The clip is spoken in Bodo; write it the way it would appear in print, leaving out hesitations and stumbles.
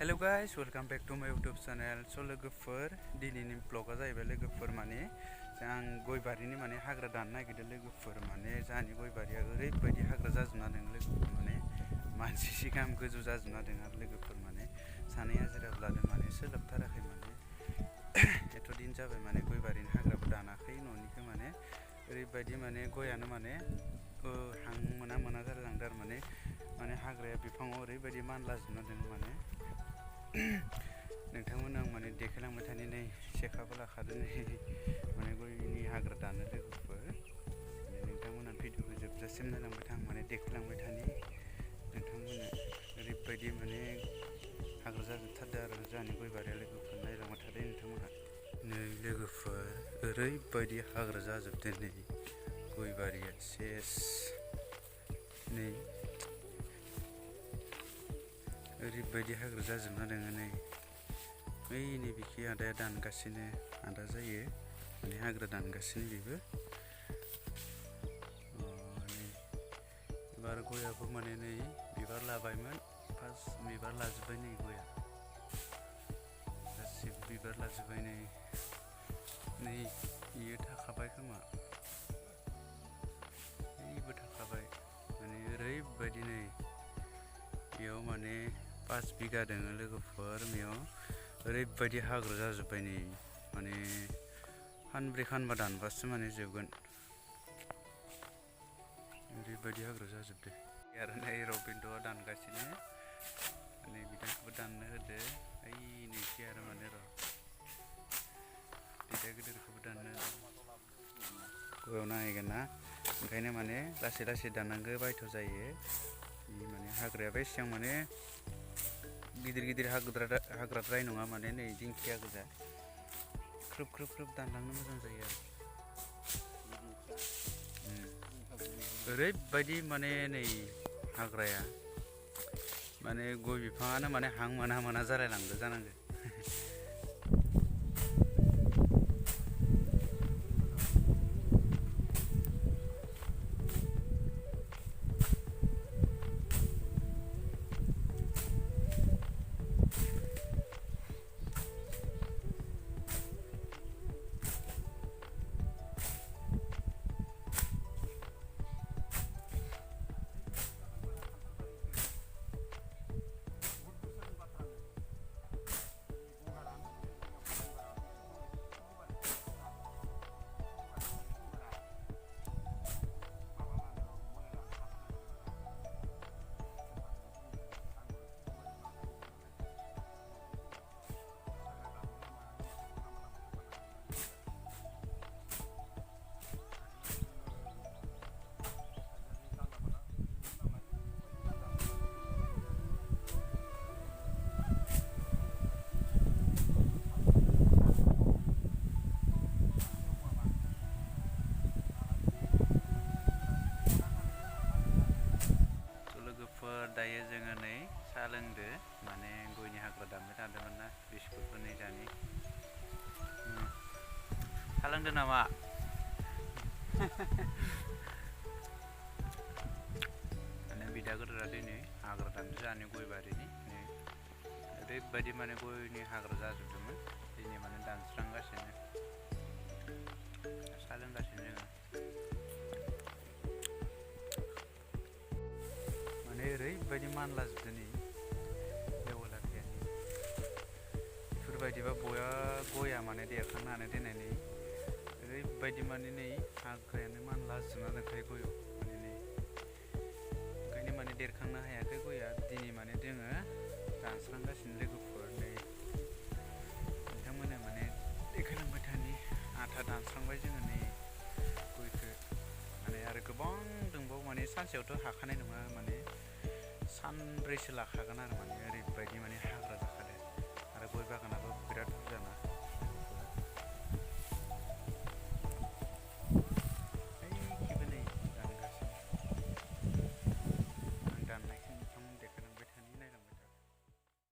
Hello guys, welcome back to my YouTube channel. लोगोफोर दिनैनि ब्लगा जाहैबाय लोगोफोर माने आं गय बारिनि माने हाग्रा दाननो नागिरदों लोगोफोर। माने जोंहानि गय बारिया ओरैबायदि हाग्रा जाजोबना दं लोगोफोर, माने मानसि सिगां गोजौ जाजोबना दं आरो लोगोफोर। माने सानै हाजिरा लादों, माने सोलाबथाराखै। माने एथ' दिन जाबाय माने गय बारिनि हाग्राबो दानाखै न'निखौ। माने ओरैबायदि माने गयानो माने हां मोना मोना जालायलांदों आरो माने हाग्राया बिफाङाव ओरैबायदि मानलाजोबना दं। माने नोंथांमोन आं माने देखायलांबाय थानि नै सेखाबो लाखादों नै माने गयनि हाग्रा दानो लोगोफोर। नोंथांमोना भिडिअखौ जोबजासिम नायलांबाय था, आं माने देखायलांबाय थानि नोंथांमोननो। ओरैबायदि माने हाग्रा जाजोबथारदों आरो जोंहानि गय बारिया लोगोफोर, नायलांबाय थादो नोंथांमोना। नै लोगोफोर ओरैबायदि हाग्रा जाजोबदों नै गय बारिया सेस। नै ओरैबायदि हाग्रा जाजोबना दोङो नै। नै बिखि आदाया दानगासिनो, आदा जायो माने हाग्रा दानगासिनो बेबो। नै एबार गयाबो माने नै बिबार लाबायमोन, फार्स्ट बिबार लाजोब्बाय नै गया गासिबो बिबार लाजोब्बाय। नै इयो थाखाबाय खोमा, बैबो थाखाबाय। माने ओरैबायदि नै बेयाव माने 5 बिगा दोङो लोगोफोर। बेयाव ओरैबायदि हाग्रा जाजोब्बाय नै, माने खानब्रै खानबा दानबासो माने जोबगोन, ओरैबायदि हाग्रा जाजोबदो। आरो नै रबिनदआ दानगासिनो, माने बिदाखौबो दाननो होदो। ओइ नैखि आरो माने बिदा गिदिरखौबो दाननो होदो। गयाव नांहैगोन ना, ओंखायनो माने लासै लासै दाननांगौ बायथ' जायो। माने हाग्रायाबो एसेबां माने गिदिर गिदिर हाग्राद्राय नङा, माने नै दिंखिया गोजा। ख्रोब ख्रोब ख्रोब दानलांनो मोजां जायो आरो। ओरैबायदि माने नै हाग्राया माने गय बिफाङानो माने हां मोना मोना जालायलांदो जानांगौ। दायो जोङो नै साहा लोंदो, माने गयनि हाग्रा दानबाय थादोंमोन ना, बिस्कुटबो नै जानि। साहा लोंदो नामा? माने बिदा गिदिरा दिनै हाग्रा दानदो जोंहानि गय बारिनि। ओरैबायदि माने गयनि हाग्रा जाजोबदोंमोन, दिनै माने दानस्रांगासिनो। साहा लोंगासिनो जोङो। माने ओरैबायदि मानलाजोबदों नै लेवालाथायानो। बेफोरबायदिबा गया माने देरखांनो हानाय देनाय। नै ओरैबायदि माने नै हाग्रायानो मानलाजोबना दंखायो गयाव, माने नै ओंखायनो माने देरखांनो हायाखै गया। दिनै माने जोङो दानस्रांगासिनो लोगोफोर। नै नोंथांमोननो माने देखायलांबाय थानि, आधा दानस्रांबाय जोङो नै गयखौ। माने आरो गोबां दंबावो, माने सानसेयावथ' हाखानाय नङा, माने सानब्रैसो लाखागोन आरो। माने ओरैबायदि माने हाग्रा